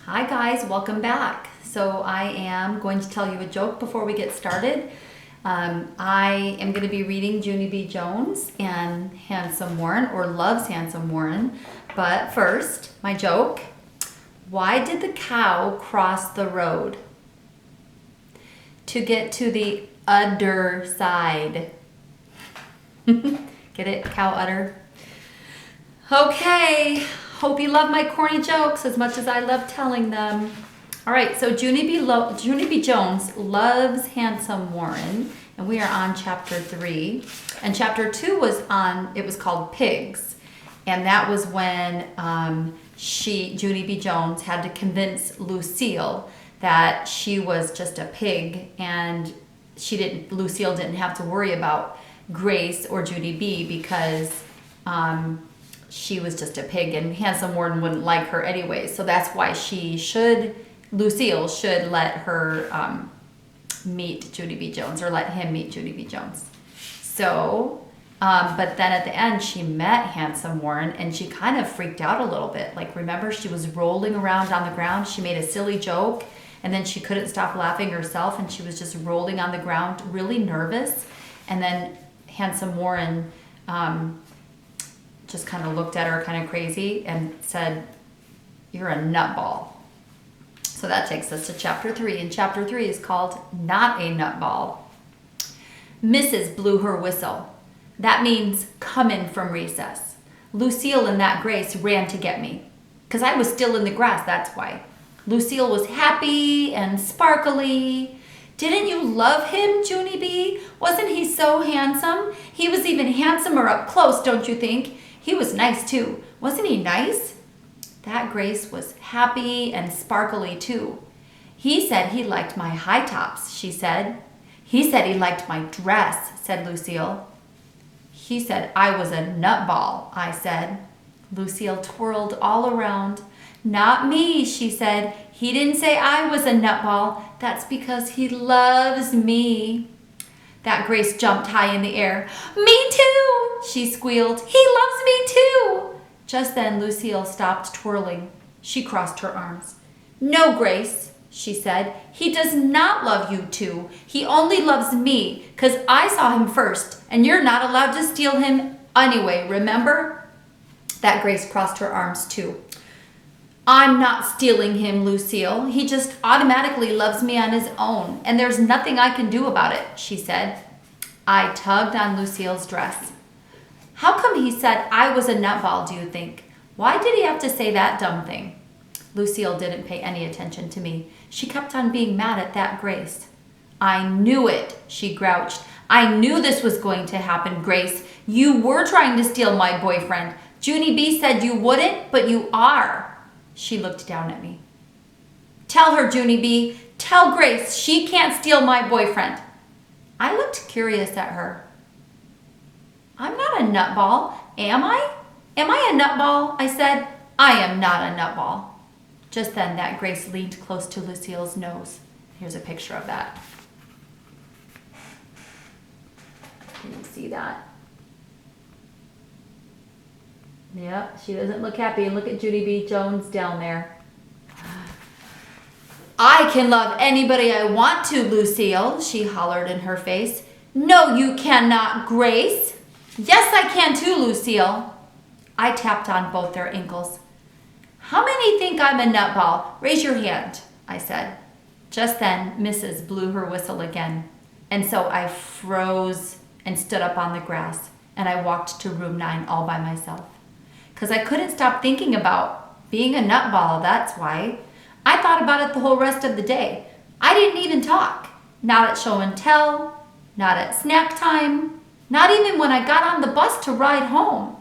Hi guys, welcome back. So I am going to tell you a joke before we get started. I am going to be reading Junie B. Jones and Handsome Warren, or Loves Handsome Warren. But first, my joke. Why did the cow cross the road? To get to the udder side. Get it? Cow udder. Okay, hope you love my corny jokes as much as I love telling them. All right, so Junie B. Jones loves Handsome Warren, and we are on chapter 3. And chapter 2 was called Pigs. And that was when Junie B. Jones had to convince Lucille that she was just a pig, and Lucille didn't have to worry about Grace or Junie B. because she was just a pig, and Handsome Warren wouldn't like her anyway. So that's why Lucille should let her meet Junie B. Jones, or let him meet Junie B. Jones. So, but then at the end, she met Handsome Warren, and she kind of freaked out a little bit. Like, remember, she was rolling around on the ground. She made a silly joke, and then she couldn't stop laughing herself, and she was just rolling on the ground, really nervous. And then Handsome Warren just kind of looked at her kind of crazy and said, "You're a nutball." So that takes us to chapter 3, and chapter 3 is called Not a Nutball. Mrs. blew her whistle. That means come in from recess. Lucille and that Grace ran to get me, because I was still in the grass, that's why. Lucille was happy and sparkly. Didn't you love him, Junie B? Wasn't he so handsome? He was even handsomer up close, don't you think? He was nice too. Wasn't he nice? That Grace was happy and sparkly too. He said he liked my high tops, she said. He said he liked my dress, said Lucille. He said I was a nutball, I said. Lucille twirled all around. Not me, she said. He didn't say I was a nutball. That's because he loves me. That Grace jumped high in the air. Me too, she squealed. He loves me too. Just then, Lucille stopped twirling. She crossed her arms. No, Grace, she said. He does not love you too. He only loves me, 'cause I saw him first, and you're not allowed to steal him anyway, remember? That Grace crossed her arms too. I'm not stealing him, Lucille. He just automatically loves me on his own, and there's nothing I can do about it, she said. I tugged on Lucille's dress. How come he said I was a nutball, do you think? Why did he have to say that dumb thing? Lucille didn't pay any attention to me. She kept on being mad at that Grace. I knew it, she grouched. I knew this was going to happen, Grace. You were trying to steal my boyfriend. Junie B said you wouldn't, but you are. She looked down at me. Tell her, Junie B. Tell Grace she can't steal my boyfriend. I looked curious at her. I'm not a nutball, am I? Am I a nutball? I said. I am not a nutball. Just then, that Grace leaned close to Lucille's nose. Here's a picture of that. Can you see that? Yep, she doesn't look happy. And look at Junie B. Jones down there. I can love anybody I want to, Lucille, she hollered in her face. No, you cannot, Grace. Yes, I can too, Lucille. I tapped on both their ankles. How many think I'm a nutball? Raise your hand, I said. Just then, Mrs. blew her whistle again. And so I froze and stood up on the grass, and I walked to room 9 all by myself. 'Cause I couldn't stop thinking about being a nutball, that's why. I thought about it the whole rest of the day. I didn't even talk. Not at show and tell, not at snack time, not even when I got on the bus to ride home.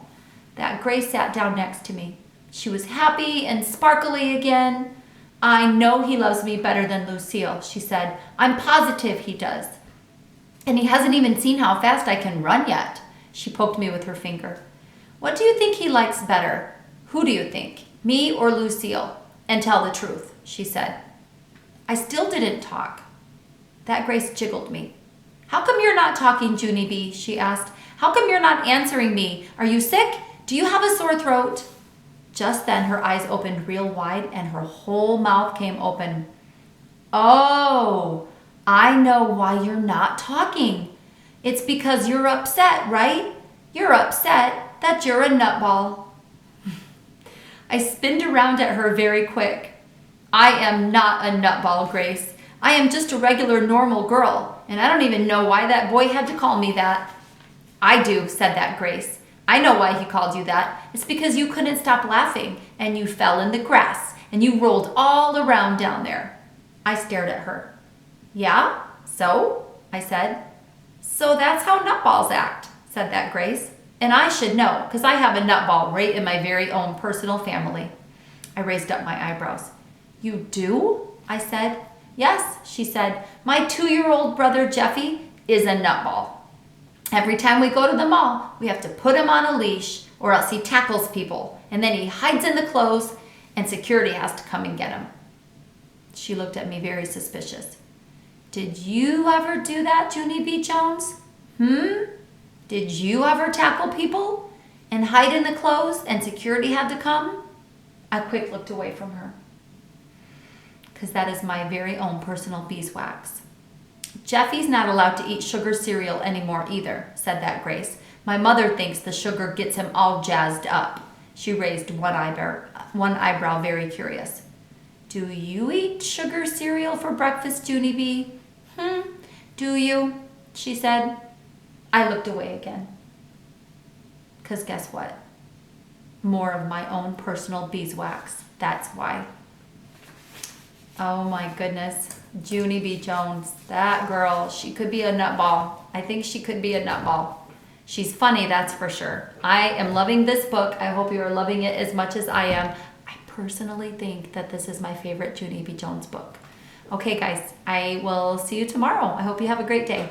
That Grace sat down next to me. She was happy and sparkly again. I know he loves me better than Lucille, she said. I'm positive he does. And he hasn't even seen how fast I can run yet. She poked me with her finger. What do you think he likes better? Who do you think? Me or Lucille? And tell the truth, she said. I still didn't talk. That Grace jiggled me. How come you're not talking, Junie B? She asked. How come you're not answering me? Are you sick? Do you have a sore throat? Just then her eyes opened real wide and her whole mouth came open. Oh, I know why you're not talking. It's because you're upset, right? You're upset that you're a nutball. I spinned around at her very quick. I am not a nutball, Grace. I am just a regular normal girl, and I don't even know why that boy had to call me that. I do, said that Grace. I know why he called you that. It's because you couldn't stop laughing, and you fell in the grass, and you rolled all around down there. I stared at her. Yeah? So? I said. So that's how nutballs act, said that Grace. And I should know, because I have a nutball right in my very own personal family. I raised up my eyebrows. You do? I said. Yes, she said. My 2-year-old brother Jeffy is a nutball. Every time we go to the mall, we have to put him on a leash or else he tackles people. And then he hides in the clothes and security has to come and get him. She looked at me very suspicious. Did you ever do that, Junie B. Jones? Did you ever tackle people and hide in the clothes and security had to come? I quick looked away from her. Because that is my very own personal beeswax. Jeffy's not allowed to eat sugar cereal anymore either, said that Grace. My mother thinks the sugar gets him all jazzed up. She raised one eyebrow very curious. Do you eat sugar cereal for breakfast, Junie B? Do you? She said. I looked away again. Because guess what? More of my own personal beeswax. That's why. Oh my goodness. Junie B. Jones. That girl, she could be a nutball. I think she could be a nutball. She's funny, that's for sure. I am loving this book. I hope you are loving it as much as I am. I personally think that this is my favorite Junie B. Jones book. Okay, guys, I will see you tomorrow. I hope you have a great day.